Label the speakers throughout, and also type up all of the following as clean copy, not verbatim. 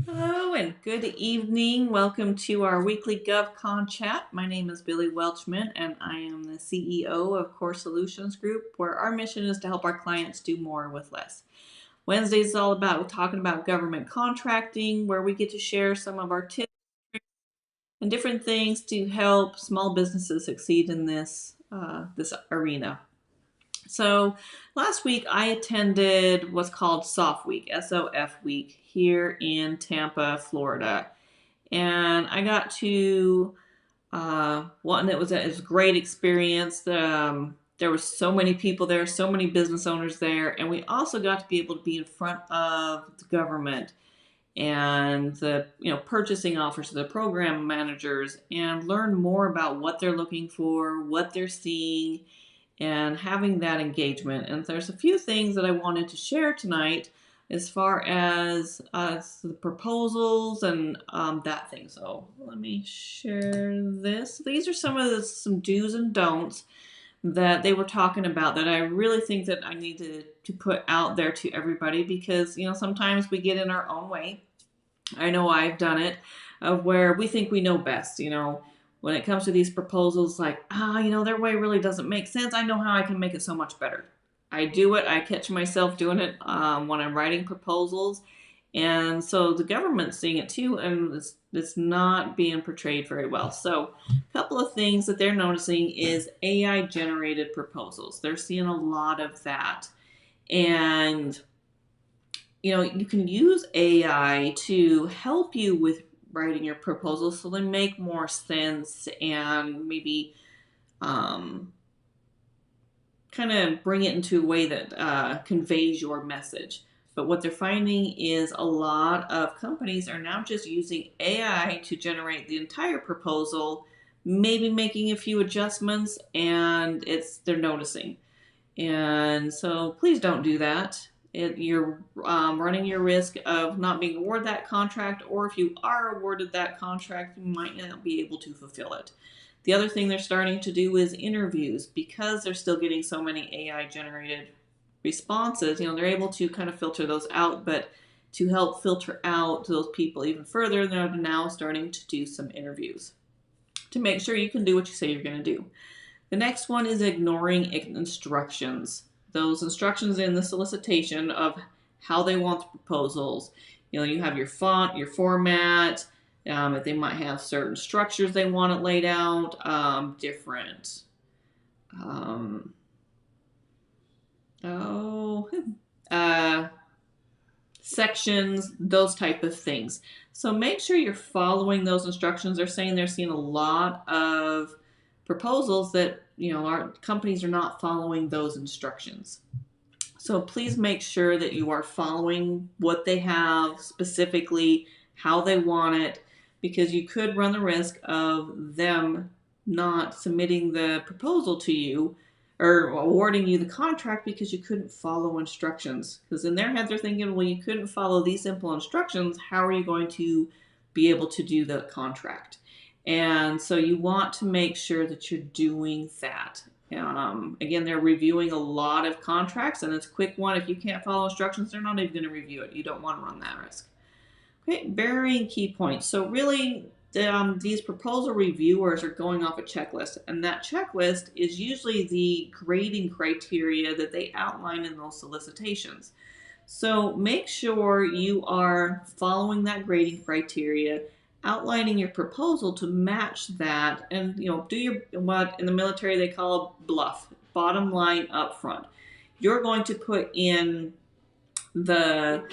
Speaker 1: Hello and good evening. Welcome to our weekly GovCon chat. My name is Billy Welchman and I am the CEO of Core Solutions Group, where our mission is to help our clients do more with less. Wednesday is all about talking about government contracting, where we get to share some of our tips and different things to help small businesses succeed in this arena. So last week I attended what's called SOF Week, SOF Week, here in Tampa, Florida. And I got to one. It was a great experience. There were so many people there, so many business owners there, and we also got to be able to be in front of the government and the purchasing officers, the program managers, and learn more about what they're looking for, what they're seeing, and having that engagement. And there's a few things that I wanted to share tonight as far as the proposals and that thing. So let me share this. These are some do's and don'ts that they were talking about that I really think that I need to put out there to everybody, because sometimes we get in our own way. I know I've done it, of where we think we know best, when it comes to these proposals, like, their way really doesn't make sense. I know how I can make it so much better. I do it. I catch myself doing it when I'm writing proposals. And so the government's seeing it too, and it's not being portrayed very well. So a couple of things that they're noticing is AI generated proposals. They're seeing a lot of that. And you can use AI to help you with writing your proposals so they make more sense and maybe kind of bring it into a way that conveys your message. But what they're finding is a lot of companies are now just using AI to generate the entire proposal, maybe making a few adjustments, and they're noticing. And so please don't do that. You're running your risk of not being awarded that contract, or if you are awarded that contract, you might not be able to fulfill it. The other thing they're starting to do is interviews, because they're still getting so many AI generated responses. They're able to kind of filter those out, but to help filter out those people even further, they're now starting to do some interviews to make sure you can do what you say you're going to do. The next one is ignoring instructions. Those instructions in the solicitation of how they want the proposals. You have your font, your format. If they might have certain structures they want it laid out, different. Sections, those type of things. So make sure you're following those instructions. They're saying they're seeing a lot of proposals that our companies are not following those instructions. So please make sure that you are following what they have, specifically how they want it, because you could run the risk of them not submitting the proposal to you or awarding you the contract because you couldn't follow instructions. Because in their head, they're thinking, well, you couldn't follow these simple instructions. How are you going to be able to do the contract? And so you want to make sure that you're doing that. Again, they're reviewing a lot of contracts, and it's a quick one. If you can't follow instructions, they're not even going to review it. You don't want to run that risk. Okay, varying key points. So really, these proposal reviewers are going off a checklist, and that checklist is usually the grading criteria that they outline in those solicitations. So make sure you are following that grading criteria, outlining your proposal to match that, and do your what in the military they call bluff, bottom line up front. You're going to put in the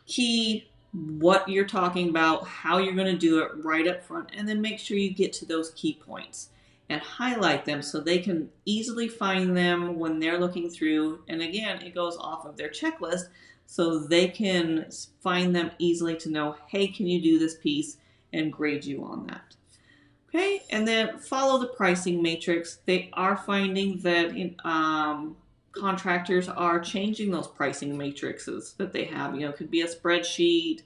Speaker 1: key, what you're talking about, how you're going to do it right up front, and then make sure you get to those key points and highlight them so they can easily find them when they're looking through. And again, it goes off of their checklist so they can find them easily to know, hey, can you do this piece, and grade you on that. Okay, and then follow the pricing matrix. They are finding that contractors are changing those pricing matrices that they have. It could be a spreadsheet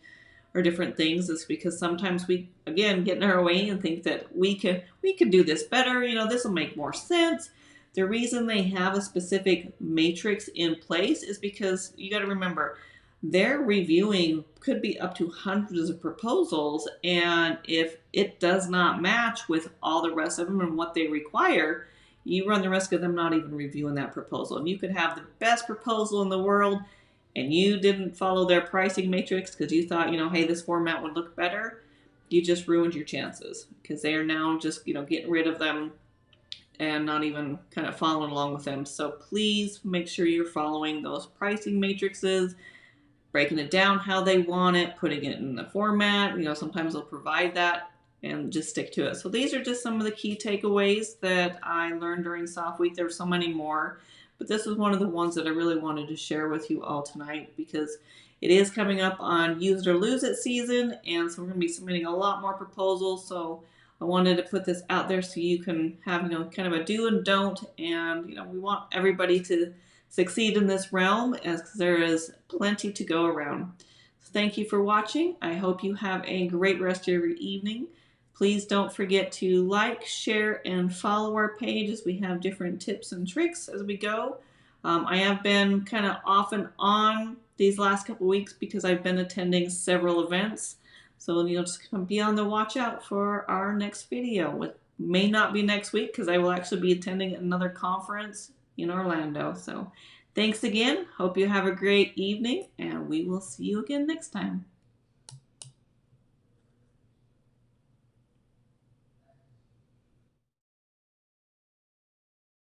Speaker 1: or different things. It's because sometimes we, again, get in our way and think that we could do this better. This will make more sense. The reason they have a specific matrix in place is because you got to remember, they're reviewing could be up to hundreds of proposals, and if it does not match with all the rest of them and what they require, you run the risk of them not even reviewing that proposal. And you could have the best proposal in the world and you didn't follow their pricing matrix because you thought, hey, this format would look better. You just ruined your chances because they are now just, getting rid of them and not even kind of following along with them. So please make sure you're following those pricing matrices, breaking it down how they want it, putting it in the format. Sometimes they'll provide that, and just stick to it. So these are just some of the key takeaways that I learned during Soft Week. There were so many more, but this is one of the ones that I really wanted to share with you all tonight because it is coming up on Use It or Lose It season, and so we're going to be submitting a lot more proposals. So I wanted to put this out there so you can have, kind of a do and don't, and, we want everybody to succeed in this realm as there is plenty to go around. So thank you for watching. I hope you have a great rest of your evening. Please don't forget to like, share, and follow our page as we have different tips and tricks as we go. I have been kind of off and on these last couple weeks because I've been attending several events. So just be on the watch out for our next video. It may not be next week because I will actually be attending another conference in Orlando. So thanks again. Hope you have a great evening, and we will see you again next time.